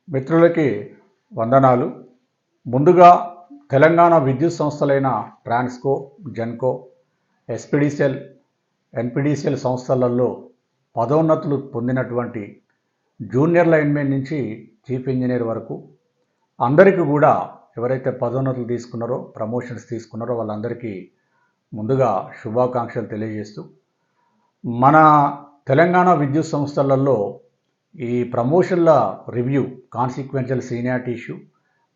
మిత్రులకి వందనాలు. ముందుగా తెలంగాణ విద్యుత్ సంస్థలైన ట్రాన్స్కో, జెన్కో, ఎస్పీడీసీఎల్, ఎన్పీడీసీఎల్ సంస్థలలో పదోన్నతులు పొందినటువంటి జూనియర్ లైన్మెన్ నుంచి చీఫ్ ఇంజనీర్ వరకు అందరికీ కూడా ఎవరైతే పదోన్నతులు తీసుకున్నారో, ప్రమోషన్స్ తీసుకున్నారో వాళ్ళందరికీ ముందుగా శుభాకాంక్షలు తెలియజేస్తూ, మన తెలంగాణ విద్యుత్ సంస్థలలో ఈ ప్రమోషన్ల రివ్యూ, కాన్సిక్వెన్షియల్ సీనియారిటీ ఇష్యూ,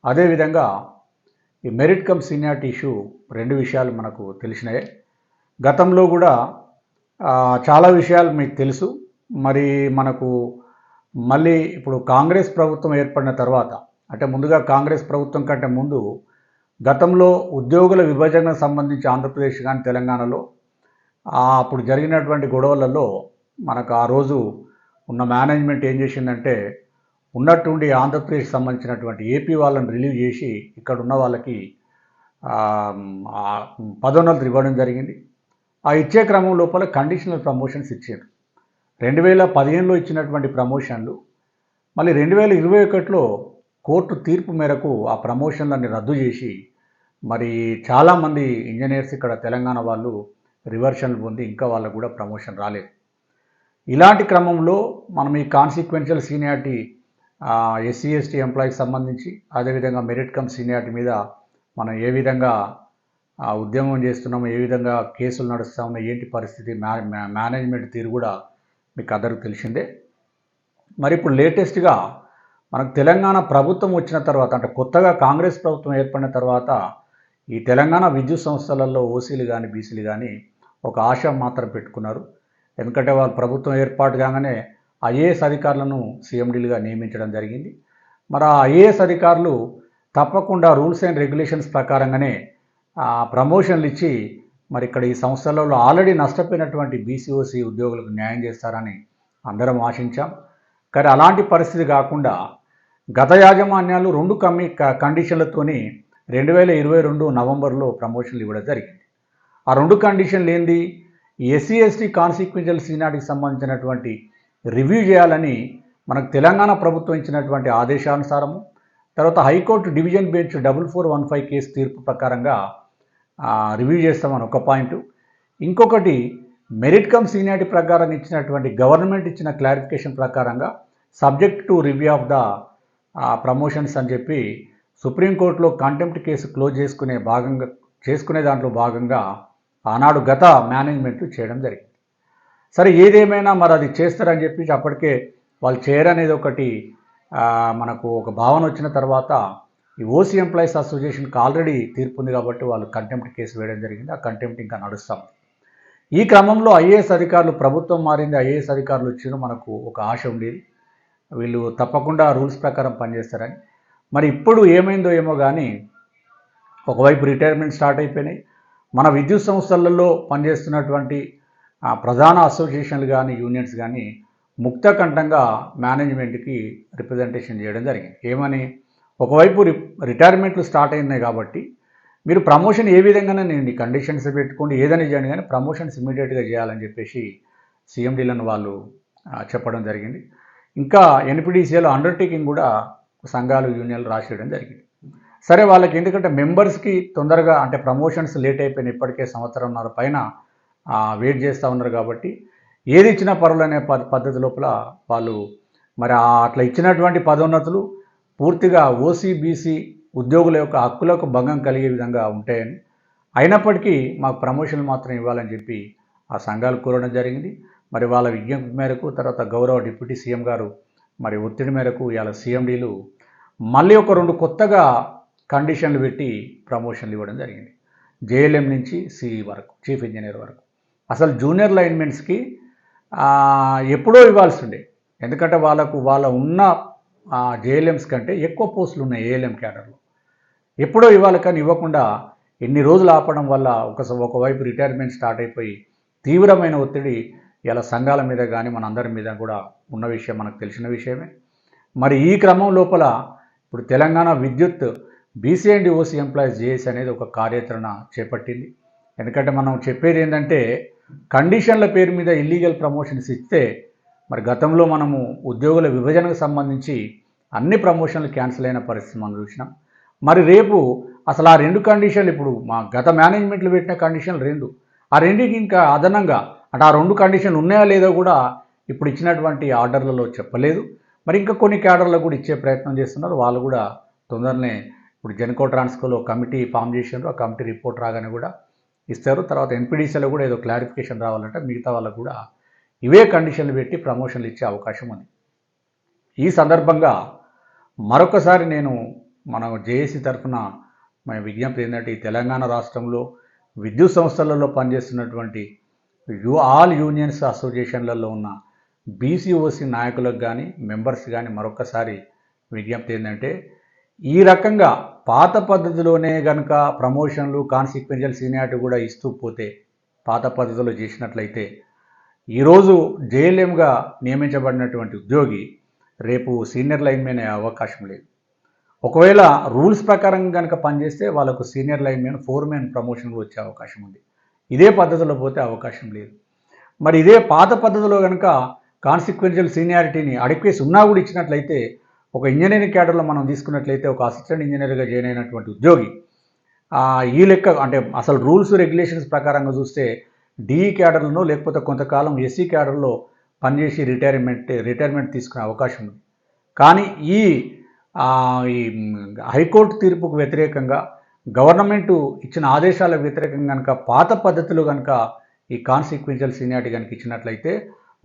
అదేవిధంగా ఈ మెరిట్ కమ్ సీనియారిటీ ఇష్యూ, రెండు విషయాలు మనకు తెలిసినాయే. గతంలో కూడా చాలా విషయాలు మీకు తెలుసు. మరి మనకు మళ్ళీ ఇప్పుడు కాంగ్రెస్ ప్రభుత్వం ఏర్పడిన తర్వాత, అంటే ముందుగా కాంగ్రెస్ ప్రభుత్వం కంటే ముందు గతంలో ఉద్యోగుల విభజనకు సంబంధించి ఆంధ్రప్రదేశ్ కానీ తెలంగాణలో అప్పుడు జరిగినటువంటి గొడవలలో మనకు ఆ రోజు ఉన్న మేనేజ్మెంట్ ఏం చేసిందంటే, ఉన్నట్టుండి ఆంధ్రప్రదేశ్కి సంబంధించినటువంటి ఏపీ వాళ్ళని రిలీవ్ చేసి ఇక్కడ ఉన్న వాళ్ళకి పదోన్నతులు ఇవ్వడం జరిగింది. ఆ ఇచ్చే క్రమం లోపల కండిషనల్ ప్రమోషన్స్ ఇచ్చారు. 2015లో ఇచ్చినటువంటి ప్రమోషన్లు మళ్ళీ 2021లో కోర్టు తీర్పు మేరకు ఆ ప్రమోషన్లన్నీ రద్దు చేసి, మరి చాలామంది ఇంజనీర్స్ ఇక్కడ తెలంగాణ వాళ్ళు రివర్షన్లు పొంది ఇంకా వాళ్ళకు కూడా ప్రమోషన్ రాలేదు. ఇలాంటి క్రమంలో మనం ఈ కాన్సిక్వెన్షియల్ సీనియారిటీ ఎస్సీ ఎస్టీ ఎంప్లాయీకి సంబంధించి, అదేవిధంగా మెరిట్ కమ్ సీనియారిటీ మీద మనం ఏ విధంగా ఉద్యమం చేస్తున్నాము, ఏ విధంగా కేసులు నడుస్తామో, ఏంటి పరిస్థితి, మేనేజ్మెంట్ తీరు కూడా మీకు అందరికీ తెలిసిందే. మరి ఇప్పుడు లేటెస్ట్గా మనకు తెలంగాణ ప్రభుత్వం వచ్చిన తర్వాత, అంటే కొత్తగా కాంగ్రెస్ ప్రభుత్వం ఏర్పడిన తర్వాత ఈ తెలంగాణ విద్యుత్ సంస్థలలో ఓసీలు కానీ బీసీలు కానీ ఒక ఆశ మాత్రం పెట్టుకున్నారు. ఎందుకంటే వాళ్ళు ప్రభుత్వం ఏర్పాటు కాగానే ఐఏఎస్ అధికారులను సీఎండీలుగా నియమించడం జరిగింది. మరి ఆ ఐఏఎస్ అధికారులు తప్పకుండా రూల్స్ అండ్ రెగ్యులేషన్స్ ప్రకారంగానే ప్రమోషన్లు ఇచ్చి మరి ఇక్కడ ఈ సంస్థలలో ఆల్రెడీ నష్టపోయినటువంటి బీసీఓసీ ఉద్యోగులకు న్యాయం చేస్తారని అందరం ఆశించాం. కానీ అలాంటి పరిస్థితి కాకుండా గత యాజమాన్యాలు రెండు కండిషన్లతోని 2022 నవంబర్లో ప్రమోషన్లు ఇవ్వడం జరిగింది. ఆ రెండు కండిషన్లు ఏంది? ఎస్సీ ఎస్టీ కాన్సిక్వెన్షియల్ సీనియారిటీకి సంబంధించినటువంటి రివ్యూ చేయాలని మనకు తెలంగాణ ప్రభుత్వం ఇచ్చినటువంటి ఆదేశానుసారము, తర్వాత హైకోర్టు డివిజన్ బెంచ్ 4415 కేసు తీర్పు ప్రకారంగా రివ్యూ చేస్తామని ఒక పాయింట్. ఇంకొకటి మెరిట్ కమ్ సీనియారిటీ ప్రకారం ఇచ్చినటువంటి గవర్నమెంట్ ఇచ్చిన క్లారిఫికేషన్ ప్రకారంగా subject to review of the promotions అని చెప్పి సుప్రీంకోర్టులో కంటెంప్ట్ కేసు క్లోజ్ చేసుకునే దాంట్లో భాగంగా ఆనాడు గత మేనేజ్మెంట్ చేయడం జరిగింది. సరే, ఏదేమైనా మరి అది చేస్తారని చెప్పి అప్పటికే వాళ్ళు చేయరనేది ఒకటి మనకు ఒక భావన వచ్చిన తర్వాత ఈ ఓసీ ఎంప్లాయీస్ అసోసియేషన్కి ఆల్రెడీ తీర్పు ఉంది కాబట్టి వాళ్ళు కంటెంప్ట్ కేసు వేయడం జరిగింది. ఆ కంటెంప్ట్ ఇంకా నడుస్తాం. ఈ క్రమంలో ఐఏఎస్ అధికారులు, ప్రభుత్వం మారింది, ఐఏఎస్ అధికారులు వచ్చిన మనకు ఒక ఆశ ఉండేది, వీళ్ళు తప్పకుండా రూల్స్ ప్రకారం పనిచేస్తారని. మరి ఇప్పుడు ఏమైందో ఏమో కానీ ఒకవైపు రిటైర్మెంట్ స్టార్ట్ అయిపోయినాయి. మన విద్యుత్ సంస్థలలో పనిచేస్తున్నటువంటి ప్రధాన అసోసియేషన్లు కానీ యూనియన్స్ కానీ ముక్తకంఠంగా మేనేజ్మెంట్కి రిప్రజెంటేషన్ చేయడం జరిగింది. ఏమని? ఒకవైపు రిటైర్మెంట్లు స్టార్ట్ అయినాయి కాబట్టి మీరు ప్రమోషన్ ఏ విధంగానే నేను కండిషన్స్ పెట్టుకోండి, ఏదైనా చేయండి, కానీ ప్రమోషన్స్ ఇమీడియట్గా చేయాలని చెప్పేసి సీఎండీలను వాళ్ళు చెప్పడం జరిగింది. ఇంకా ఎన్పీడీసీఎల్ అండర్టేకింగ్ కూడా సంఘాలు, యూనియన్లు రాసేయడం జరిగింది. సరే, వాళ్ళకి ఎందుకంటే మెంబర్స్కి తొందరగా, అంటే ప్రమోషన్స్ లేట్ అయిపోయిన ఇప్పటికే సంవత్సరంన్నర పైన వెయిట్ చేస్తూ ఉన్నారు కాబట్టి ఏది ఇచ్చినా పర్వాలనే పద్ధతి లోపల వాళ్ళు మరి అట్లా ఇచ్చినటువంటి పదోన్నతులు పూర్తిగా ఓసీ బీసీ ఉద్యోగుల యొక్క హక్కులకు భంగం కలిగే విధంగా ఉంటాయని, అయినప్పటికీ మాకు ప్రమోషన్లు మాత్రం ఇవ్వాలని చెప్పి ఆ సంఘాలు కోరడం జరిగింది. మరి వాళ్ళ విజ్ఞప్తి మేరకు, తర్వాత గౌరవ డిప్యూటీ సీఎం గారు మరి ఒత్తిడి మేరకు ఇవాళ సీఎండీలు మళ్ళీ ఒక రెండు కొత్తగా కండిషన్లు పెట్టి ప్రమోషన్లు ఇవ్వడం జరిగింది. జేఎల్ఎం నుంచి సిఈ వరకు, చీఫ్ ఇంజనీర్ వరకు. అసలు జూనియర్ లైన్మెన్స్కి ఎప్పుడో ఇవ్వాల్సి ఉండే, ఎందుకంటే వాళ్ళ ఉన్న జేఎల్ఎంస్ కంటే ఎక్కువ పోస్టులు ఉన్నాయి ఏఎల్ఎం క్యాడర్లో. ఎప్పుడో ఇవ్వాలి, కానీ ఇవ్వకుండా ఎన్ని రోజులు ఆపడం వల్ల ఒకవైపు రిటైర్మెంట్ స్టార్ట్ అయిపోయి తీవ్రమైన ఒత్తిడి ఇలా సంఘాల మీద కానీ మన అందరి మీద కూడా ఉన్న విషయం మనకు తెలిసిన విషయమే. మరి ఈ క్రమం లోపల ఇప్పుడు తెలంగాణ విద్యుత్ BC and OC employees JAC అనేది ఒక కార్యాచరణ చేపట్టింది. ఎందుకంటే మనం చెప్పేది ఏంటంటే, కండిషన్ల పేరు మీద ఇల్లీగల్ ప్రమోషన్స్ ఇస్తే మరి గతంలో మనము ఉద్యోగుల విభజనకు సంబంధించి అన్ని ప్రమోషన్లు క్యాన్సిల్ అయిన పరిస్థితి మనం చూసినాం. మరి రేపు అసలు ఆ 2 కండిషన్లు ఇప్పుడు మా గత మేనేజ్మెంట్లు పెట్టిన కండిషన్లు 2, ఆ 2కి ఇంకా అదనంగా అంటే ఆ 2 కండిషన్లు ఉన్నాయా లేదో కూడా ఇప్పుడు ఇచ్చినటువంటి ఆర్డర్లలో చెప్పలేదు. మరి ఇంకా కొన్ని క్యాడర్లకు కూడా ఇచ్చే ప్రయత్నం చేస్తున్నారు. వాళ్ళు కూడా తొందరనే ఇప్పుడు జెన్కో ట్రాన్స్కోలో కమిటీ ఫామ్ చేసినారు. ఆ కమిటీ రిపోర్ట్ రాగానే కూడా ఇస్తారు. తర్వాత ఎన్పీడీసీలో కూడా ఏదో క్లారిఫికేషన్ రావాలంటే మిగతా వాళ్ళకు కూడా ఇవే కండిషన్లు పెట్టి ప్రమోషన్లు ఇచ్చే అవకాశం ఉంది. ఈ సందర్భంగా మరొకసారి నేను మన జేఏసీ తరఫున మన విజ్ఞప్తి ఏంటంటే ఈ తెలంగాణ రాష్ట్రంలో విద్యుత్ సంస్థలలో పనిచేస్తున్నటువంటి ఆల్ యూనియన్స్ అసోసియేషన్లలో ఉన్న బీసీఓసీ నాయకులకు కానీ మెంబర్స్ కానీ మరొకసారి విజ్ఞప్తి ఏంటంటే ఈ రకంగా పాత పద్ధతిలోనే కనుక ప్రమోషన్లు కాన్సిక్వెన్షియల్ సీనియారిటీ కూడా ఇస్తూ పోతే పాత పద్ధతిలో చేసినట్లయితే ఈరోజు జేఎల్ఎంగా నియమించబడినటువంటి ఉద్యోగి రేపు సీనియర్ లైన్మెన్ అయ్యే అవకాశం లేదు. ఒకవేళ రూల్స్ ప్రకారం కనుక పనిచేస్తే వాళ్ళకు సీనియర్ లైన్మెన్, ఫోర్మెన్ ప్రమోషన్లు వచ్చే అవకాశం ఉంది. ఇదే పద్ధతిలో పోతే అవకాశం లేదు. మరి ఇదే పాత పద్ధతిలో కనుక కాన్సిక్వెన్షియల్ సీనియారిటీని అడిక్వేసి ఉన్నా కూడా ఇచ్చినట్లయితే ఒక ఇంజనీరింగ్ క్యాడర్లో మనం తీసుకున్నట్లయితే ఒక అసిస్టెంట్ ఇంజనీర్గా జాయిన్ అయినటువంటి ఉద్యోగి ఈ లెక్క అంటే అసలు రూల్స్ రెగ్యులేషన్స్ ప్రకారంగా చూస్తే డిఈ క్యాడర్లను లేకపోతే కొంతకాలం ఎస్సీ క్యాడర్లో పనిచేసి రిటైర్మెంట్ తీసుకునే అవకాశం ఉంది. కానీ ఈ హైకోర్టు తీర్పుకు వ్యతిరేకంగా గవర్నమెంట్ ఇచ్చిన ఆదేశాలకు వ్యతిరేకంగా కనుక పాత పద్ధతిలో కనుక ఈ కాన్సిక్వెన్షియల్ సీనియారిటీ కనుక ఇచ్చినట్లయితే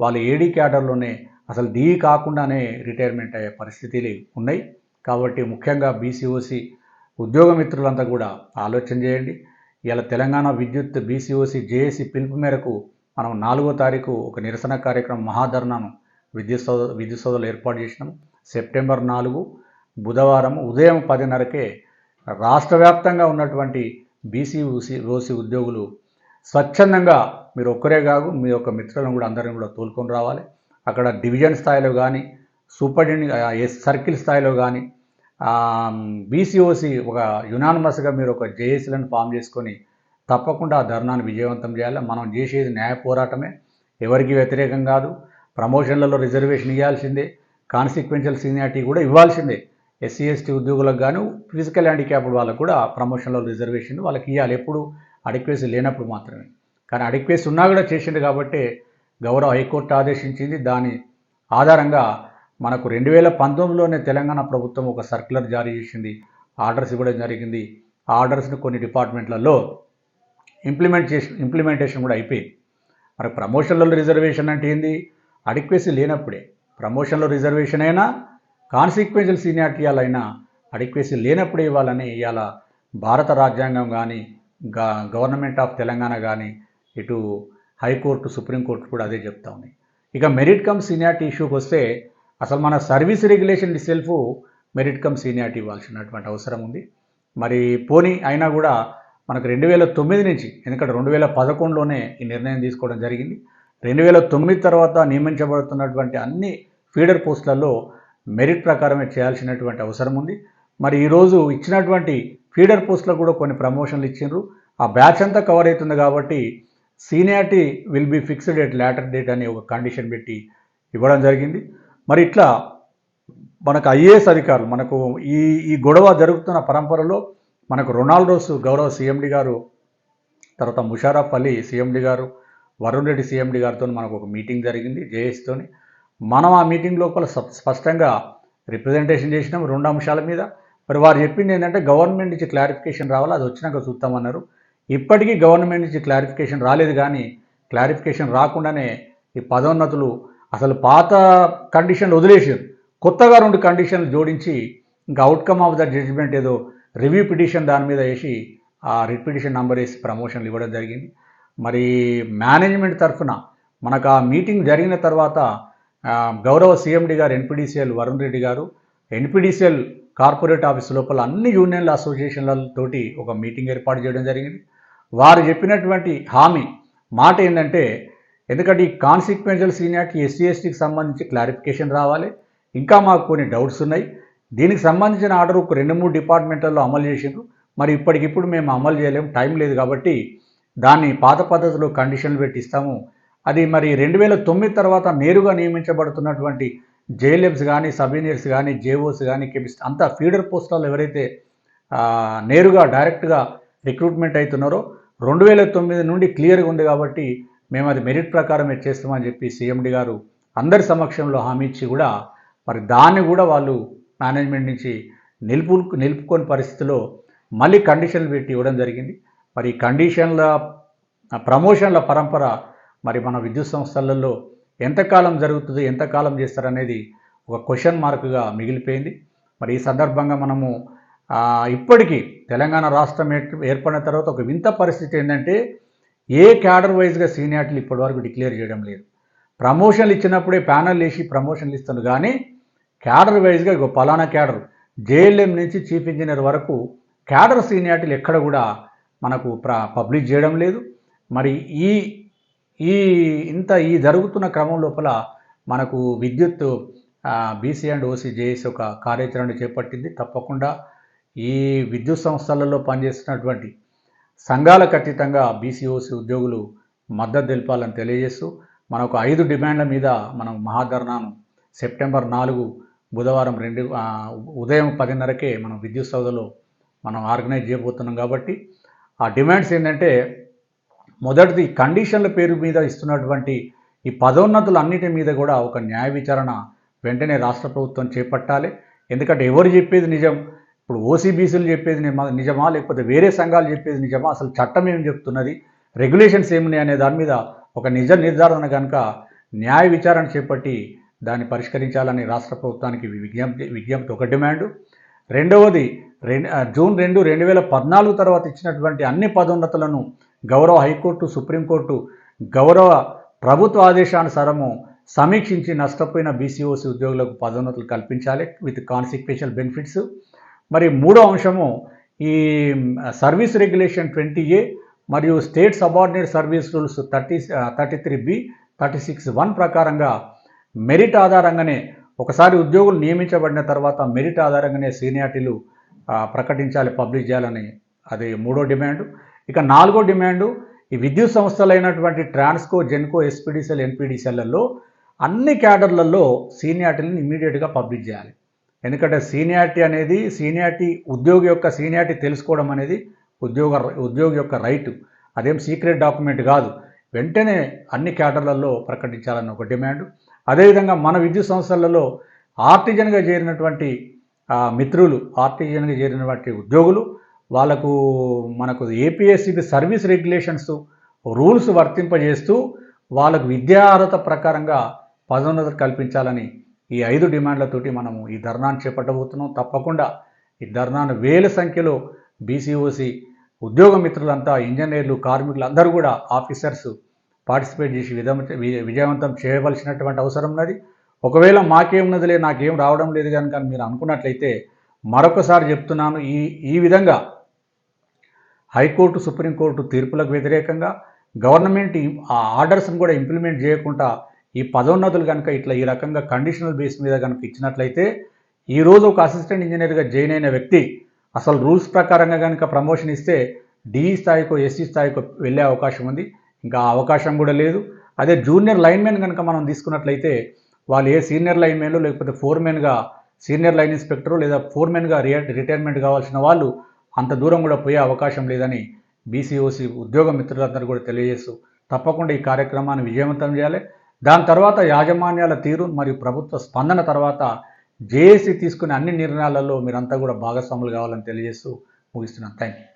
వాళ్ళు ఏడీ క్యాడర్లోనే అసలు డిఈ కాకుండానే రిటైర్మెంట్ అయ్యే పరిస్థితులు ఉన్నాయి. కాబట్టి ముఖ్యంగా బీసీఓసీ ఉద్యోగ మిత్రులంతా కూడా ఆలోచన చేయండి. ఇలా తెలంగాణ విద్యుత్ బీసీఓసీ జేఏసీ పిలుపు మేరకు మనం 4వ తారీఖు ఒక నిరసన కార్యక్రమం మహాధర్నాను విద్యుత్ సౌధలో ఏర్పాటు చేసినాం. సెప్టెంబర్ 4 బుధవారం ఉదయం 10:30కే రాష్ట్ర వ్యాప్తంగా ఉన్నటువంటి బీసీఓసీ ఉద్యోగులు స్వచ్ఛందంగా మీరు ఒక్కరే కాదు మీ యొక్క మిత్రులను కూడా అందరిని కూడా తోలుకొని రావాలి. అక్కడ డివిజన్ స్థాయిలో కానీ సూపరింటెండెంట్ సర్కిల్ స్థాయిలో కానీ బీసీఓసీ ఒక యునానిమస్గా మీరు ఒక జేఏసీలను ఫామ్ చేసుకొని తప్పకుండా ఆ ధర్నాను విజయవంతం చేయాలి. మనం చేసేది న్యాయ పోరాటమే, ఎవరికి వ్యతిరేకం కాదు. ప్రమోషన్లలో రిజర్వేషన్ ఇవ్వాల్సిందే, కాన్సిక్వెన్షియల్ సీనియారిటీ కూడా ఇవ్వాల్సిందే. ఎస్సీ ఎస్టీ ఉద్యోగులకు గాను ఫిజికల్ హ్యాండిక్యాప్డ్ వాళ్ళకు కూడా ప్రమోషన్లో రిజర్వేషన్ వాళ్ళకి ఇవ్వాలి. ఎప్పుడు అడిక్వేసి లేనప్పుడు మాత్రమే. కానీ అడిక్వేసి ఉన్నా కూడా చేసింది కాబట్టి గౌరవ హైకోర్టు ఆదేశించింది. దాని ఆధారంగా మనకు 2019లోనే తెలంగాణ ప్రభుత్వం ఒక సర్క్యులర్ జారీ చేసింది, ఆర్డర్స్ ఇవ్వడం జరిగింది. ఆ ఆర్డర్స్ని కొన్ని డిపార్ట్మెంట్లలో ఇంప్లిమెంటేషన్ కూడా అయిపోయింది. మరి ప్రమోషన్లలో రిజర్వేషన్ అంటే ఏంది? అడిక్వేసి లేనప్పుడే. ప్రమోషన్లో రిజర్వేషన్ అయినా కాన్సిక్వెన్షియల్ సీనియారిటీ అయినా అడిక్వేసి లేనప్పుడే ఇవ్వాలని ఇవాళ భారత రాజ్యాంగం కానీ గవర్నమెంట్ ఆఫ్ తెలంగాణ కానీ ఇటు హైకోర్టు సుప్రీంకోర్టు కూడా అదే చెప్తా ఉన్నాయి. ఇక మెరిట్ కమ్ సీనియారిటీ ఇష్యూకి వస్తే అసలు మన service regulation self merit come seniority ఇవ్వాల్సినటువంటి అవసరం ఉంది. మరి పోనీ అయినా కూడా మనకు 2009 నుంచి, ఎందుకంటే 2011లోనే ఈ నిర్ణయం తీసుకోవడం జరిగింది. 2009 తర్వాత నియమించబడుతున్నటువంటి అన్ని ఫీడర్ పోస్టులలో మెరిట్ ప్రకారమే చేయాల్సినటువంటి అవసరం ఉంది. మరి ఈరోజు ఇచ్చినటువంటి ఫీడర్ పోస్టులకు కూడా కొన్ని ప్రమోషన్లు ఇచ్చిండ్రు. ఆ బ్యాచ్ అంతా కవర్ అవుతుంది కాబట్టి seniority will be fixed at later date అని ఒక కండిషన్ పెట్టి ఇవ్వడం జరిగింది. మరి ఇట్లా మనకు ఐఏఎస్ అధికారులు మనకు ఈ గొడవ జరుగుతున్న పరంపరలో మనకు రొనాల్డోస్ గౌరవ సీఎండి గారు, తర్వాత ముషారఫ్ అలీ సీఎండి గారు, వరుణ్ రెడ్డి సీఎండి గారితో మనకు ఒక మీటింగ్ జరిగింది జేఏసీతోని. మనం ఆ మీటింగ్ లోపల స్పష్టంగా రిప్రజెంటేషన్ చేసినాం 2 అంశాల మీద. మరి వారు చెప్పింది ఏంటంటే గవర్నమెంట్ నుంచి క్లారిఫికేషన్ రావాలి, అది వచ్చినాక చూస్తామన్నారు. ఇప్పటికీ గవర్నమెంట్ నుంచి క్లారిఫికేషన్ రాలేదు. కానీ క్లారిఫికేషన్ రాకుండానే ఈ పదోన్నతులు అసలు పాత కండిషన్లు వదిలేసారు, కొత్తగా 2 కండిషన్లు జోడించి ఇంకా అవుట్కమ్ ఆఫ్ ద జడ్జిమెంట్ ఏదో రివ్యూ పిటిషన్ దాని మీద వేసి ఆ రిట్ పిటిషన్ నంబర్ వేసి ప్రమోషన్లు ఇవ్వడం జరిగింది. మరి మేనేజ్మెంట్ తరఫున మనకు ఆ మీటింగ్ జరిగిన తర్వాత గౌరవ సీఎండి గారు ఎన్పీడీసీఎల్ వరుణ్ రెడ్డి గారు ఎన్పీడీసీఎల్ కార్పొరేట్ ఆఫీస్ లోపల అన్ని యూనియన్ల అసోసియేషన్లతోటి ఒక మీటింగ్ ఏర్పాటు చేయడం జరిగింది. వారు చెప్పినటువంటి మాట ఏంటంటే, ఎందుకంటే ఈ కాన్సిక్వెన్షియల్ సీనియారిటీ ఎస్సీ ఎస్టీకి సంబంధించి క్లారిఫికేషన్ రావాలి, ఇంకా మాకు కొన్ని డౌట్స్ ఉన్నాయి, దీనికి సంబంధించిన ఆర్డర్ ఒక 2-3 డిపార్ట్మెంట్లలో అమలు చేసిండ్రు, మరి ఇప్పటికిప్పుడు మేము అమలు చేయలేము, టైం లేదు కాబట్టి దాన్ని పాత పద్ధతిలో కండిషన్లు పెట్టి ఇస్తాము. అది మరి 2009 తర్వాత నేరుగా నియమించబడుతున్నటువంటి జేఎల్ఎంస్ కానీ, సబ్ ఇంజనీర్స్ కానీ, జేఓస్ కానీ, కెమిస్ట్ అంతా ఫీడర్ పోస్టులలో ఎవరైతే నేరుగా డైరెక్ట్గా రిక్రూట్మెంట్ అవుతున్నారో 2009 నుండి క్లియర్గా ఉంది కాబట్టి మేము అది మెరిట్ ప్రకారమే చేస్తామని చెప్పి సీఎండి గారు అందరి సమక్షంలో హామీ ఇచ్చి కూడా మరి దాన్ని కూడా వాళ్ళు మేనేజ్మెంట్ నుంచి నిలుపుకొని పరిస్థితిలో మళ్ళీ కండిషన్లు పెట్టి ఇవ్వడం జరిగింది. మరి ఈ కండిషన్ల ప్రమోషన్ల పరంపర మరి మన విద్యుత్ సంస్థలలో ఎంతకాలం జరుగుతుంది, ఎంతకాలం చేస్తారనేది ఒక క్వశ్చన్ మార్క్గా మిగిలిపోయింది. మరి ఈ సందర్భంగా మనము ఇప్పటికీ తెలంగాణ రాష్ట్రం ఏర్పడిన తర్వాత ఒక వింత పరిస్థితి ఏంటంటే ఏ క్యాడర్ వైజ్గా సీనియారిటీలు ఇప్పటివరకు డిక్లేర్ చేయడం లేదు. ప్రమోషన్లు ఇచ్చినప్పుడే ప్యానల్ వేసి ప్రమోషన్లు ఇస్తుంది, కానీ క్యాడర్ వైజ్గా పలానా క్యాడర్ జేఎల్ఎం నుంచి చీఫ్ ఇంజనీర్ వరకు క్యాడర్ సీనియారిటీలు ఎక్కడ కూడా మనకు పబ్లిష్ చేయడం లేదు. మరి ఈ జరుగుతున్న క్రమం లోపల మనకు విద్యుత్ బీసీ అండ్ ఓసీ జేఏసీ ఒక కార్యాచరణ చేపట్టింది. తప్పకుండా ఈ విద్యుత్ సంస్థలలో పనిచేస్తున్నటువంటి సంఘాలకు అతీతంగా బీసీ ఓసీ ఉద్యోగులు మద్దతు తెలపాలని తెలియజేస్తూ మనకు 5 డిమాండ్ల మీద మనం మహాధర్నాను సెప్టెంబర్ 4 బుధవారం ఉదయం 10:30కే మనం విద్యుత్ సౌధలో మనం ఆర్గనైజ్ చేయబోతున్నాం. కాబట్టి ఆ డిమాండ్స్ ఏంటంటే, మొదటిది కండిషన్ల పేరు మీద ఇస్తున్నటువంటి ఈ పదోన్నతులన్నిటి మీద కూడా ఒక న్యాయ విచారణ వెంటనే రాష్ట్ర ప్రభుత్వం చేపట్టాలి. ఎందుకంటే ఎవరు చెప్పేది నిజం, ఇప్పుడు ఓసీబీసీలు చెప్పేది నిజమా, లేకపోతే వేరే సంఘాలు చెప్పేది నిజమా, అసలు చట్టం ఏం చెప్తున్నది, రెగ్యులేషన్స్ ఏమున్నాయి అనే దాని మీద ఒక నిజ నిర్ధారణ కనుక న్యాయ విచారణ చేపట్టి దాన్ని పరిష్కరించాలని రాష్ట్ర ప్రభుత్వానికి విజ్ఞప్తి ఒక డిమాండు. రెండవది జూన్ 2, 2014 తర్వాత ఇచ్చినటువంటి అన్ని పదోన్నతులను గౌరవ హైకోర్టు, సుప్రీంకోర్టు గౌరవ ప్రభుత్వ ఆదేశానుసారము సమీక్షించి నష్టపోయిన బీసీఓసీ ఉద్యోగులకు పదోన్నతులు కల్పించాలి విత్ కాన్సిక్వెన్షియల్ బెనిఫిట్స్. మరి మూడో అంశము ఈ సర్వీస్ రెగ్యులేషన్ 20A మరియు state subordinate service rules 33B, 36(1) ప్రకారంగా మెరిట్ ఆధారంగానే ఒకసారి ఉద్యోగులు నియమించబడిన తర్వాత మెరిట్ ఆధారంగానే సీనియారిటీలు ప్రకటించాలి, పబ్లిష్ చేయాలని అది మూడో డిమాండు. ఇక నాలుగో డిమాండు, ఈ విద్యుత్ సంస్థలైనటువంటి ట్రాన్స్కో, జెన్కో, ఎస్పీడీసీఎల్, ఎన్పీడీసీఎల్లలో అన్ని క్యాడర్లలో సీనియారిటీలను ఇమీడియట్గా పబ్లిష్ చేయాలి. ఎందుకంటే సీనియారిటీ ఉద్యోగి యొక్క సీనియారిటీ తెలుసుకోవడం అనేది ఉద్యోగి యొక్క రైట్, అదేం సీక్రెట్ డాక్యుమెంట్ కాదు. వెంటనే అన్ని క్యాడర్లలో ప్రకటించాలని ఒక డిమాండు. అదేవిధంగా మన విద్యుత్ సంస్థలలో ఆర్టిజన్గా చేరినటువంటి మిత్రులు, ఆర్టిజన్గా చేరినటువంటి ఉద్యోగులు మనకు ఏపీఎస్సీబీ సర్వీస్ రెగ్యులేషన్స్ రూల్స్ వర్తింపజేస్తూ వాళ్ళకు విద్యా అర్హత ప్రకారంగా పదోన్నతులు కల్పించాలని ఈ 5 డిమాండ్లతోటి మనము ఈ ధర్నాను చేపట్టబోతున్నాం. తప్పకుండా ఈ ధర్నాను వేల సంఖ్యలో బీసీఓసీ ఉద్యోగ మిత్రులంతా, ఇంజనీర్లు, కార్మికులు అందరూ కూడా ఆఫీసర్స్ పార్టిసిపేట్ చేసి విజయవంతం చేయవలసినటువంటి అవసరం ఉన్నది. ఒకవేళ మాకేమున్నదిలే, నాకేం రావడం లేదు కనుక మీరు అనుకున్నట్లయితే మరొకసారి చెప్తున్నాను, ఈ విధంగా హైకోర్టు, సుప్రీంకోర్టు తీర్పులకు వ్యతిరేకంగా గవర్నమెంట్ ఆ ఆర్డర్స్ని కూడా ఇంప్లిమెంట్ చేయకుండా ఈ పదోన్నతులు కనుక ఈ రకంగా కండిషనల్ బేస్ మీద కనుక ఇచ్చినట్లయితే ఈరోజు ఒక అసిస్టెంట్ ఇంజనీర్గా జాయిన్ అయిన వ్యక్తి అసలు రూల్స్ ప్రకారంగా కనుక ప్రమోషన్ ఇస్తే డిఈ స్థాయికో, ఎస్సీ స్థాయికో వెళ్ళే అవకాశం ఉంది. ఇంకా అవకాశం కూడా లేదు. అదే జూనియర్ లైన్మెన్ కనుక మనం తీసుకున్నట్లయితే వాళ్ళు ఏ సీనియర్ లైన్మెన్లు లేకపోతే ఫోర్మెన్గా, సీనియర్ లైన్ ఇన్స్పెక్టరు లేదా ఫోర్మెన్గా రిటైర్మెంట్ కావాల్సిన వాళ్ళు అంత దూరం కూడా పోయే అవకాశం లేదని బీసీఓసీ ఉద్యోగ మిత్రులందరూ కూడా తెలియజేస్తూ తప్పకుండా ఈ కార్యక్రమాన్ని విజయవంతం చేయాలి. దాని తర్వాత యాజమాన్యాల తీరు మరియు ప్రభుత్వ స్పందన తర్వాత జేఏసీ తీసుకునే అన్ని నిర్ణయాలలో మీరంతా కూడా భాగస్వాములు కావాలని తెలియజేస్తూ ముగిస్తున్నాను. Thank you.